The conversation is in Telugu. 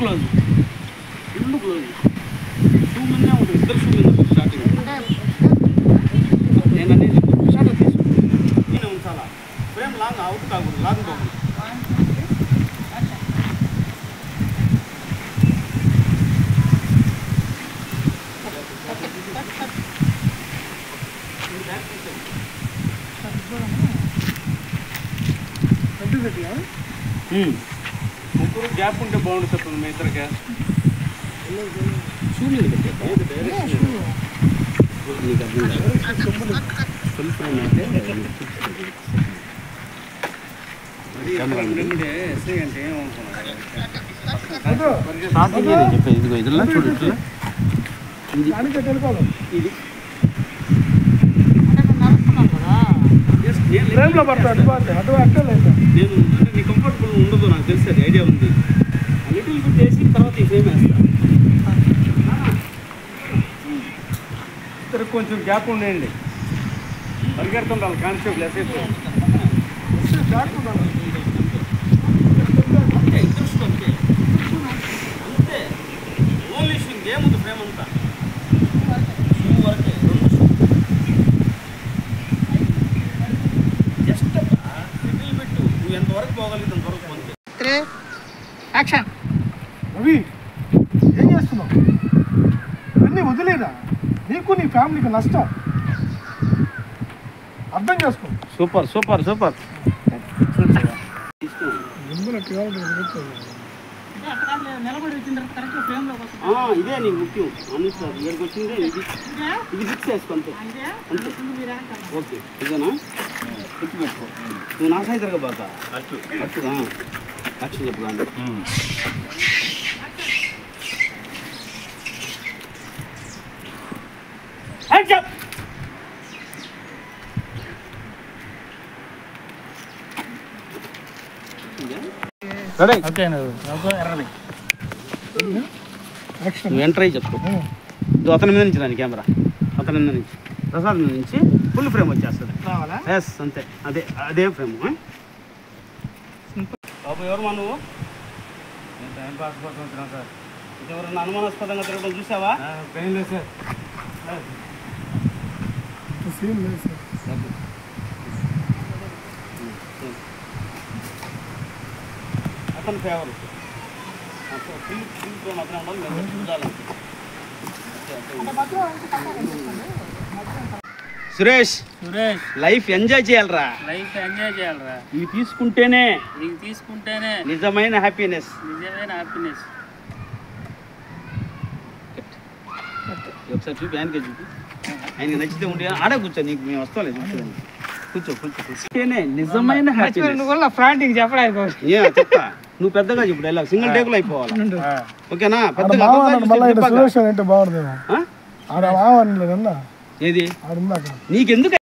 క్లోజ్ ఫుల్ క్లోజ్ షూ మీదనే ఉంటుంది ఇద్దరు షూ మీద స్టార్టింగ్ నేను అనేది షార్ట్ తీసుకుంటాను నేను ఉంచాలా ఫ్రేమ్ లాంగ్ అవుట్ కాకూడదు లాంగ్ కాకూడదు ముగ్గురు గ్యాప్ ఉంటే బాగుంటుంది చెప్పండి మీ ఇద్దరికి షూ మీద ఫుల్ ఫ్రేమ్ అంటే చెప్పేది ఇదిగో ఇదిలా చూడు ఇట్లా ఇది నేను అంటే నీ కంఫర్టబుల్ ఉండదు నాకు తెలిసి అది ఐడియా ఉంది లిటిల్ బిట్ వేసి తర్వాత ఈ ఫ్రేమ్ వేస్తా ఇద్దరు కొంచెం గ్యాప్ ఉండేయండి పరిగెడుతుండాలి కానిస్టేబుల్ ఎస్ఐ అంతే ఓన్లీ షూయింగ్ ఏముంది ఫ్రేమ్ అంతా షూ వరకే రెండు షూ జస్ట్ లిటిల్ బిట్ నువ్వు ఎంతవరకు పోగలిగితే అంతవరకు పోతే యాక్షన్ రవి ఏం చేస్తున్నావు ఇవన్నీ వదిలేదా నీకు నీ ఫ్యామిలీకి నష్టం అర్థం చేసుకో సూపర్ సూపర్ సూపర్ ఇదే నీకు ముఖ్యం అన్నిట్లో ఇక్కడికి వచ్చిందే ఇది ఫిక్స్ చేసుకో అంతే అంతే ఓకే ఇదేనా ఫిక్స్ పెట్టుకో నువ్వు నా సైడ్ తిరగబోతా అచ్చుదా అచ్చు చెప్పు కానీ నువ్వు ఎంటర్ అయ్యి చెప్పు అతని మీద నుంచి రాని కెమెరా అతని మీద నుంచి ప్రసాద్ మీద నుంచి ఫుల్ ఫ్రేమ్ వచ్చేస్తుంది ఎస్ అంతే అదే అదే ఫ్రేమ్ బాబు ఎవరు మా నువ్వు నేను టైం పాస్ కోసం వచ్చినా సార్ ఎవరన్నా అనుమానాస్పదంగా తిరగడం చూసావా లేదు సార్ అతని favour Suresh Suresh life enjoy చేయాలరా ఇవి తీసుకుంటేనే నిజమైన హ్యాపీనెస్ ఒకసారి చూపి ఆయనకే చూపి ఆయనకి నచ్చితే ఉంటే ఆడే కూర్చో నీకు మేము వస్తాలే చూసుకోండి కూర్చో కూర్చోనే నిజమైన హ్యాపీనెస్ చెప్తా నువ్వు పెద్దగా చెప్పు డైలాగ్ సింగిల్ టేకులు అయిపోవాలి ఓకేనా పెద్దగా బాగుంది ఏది నీకెందుకు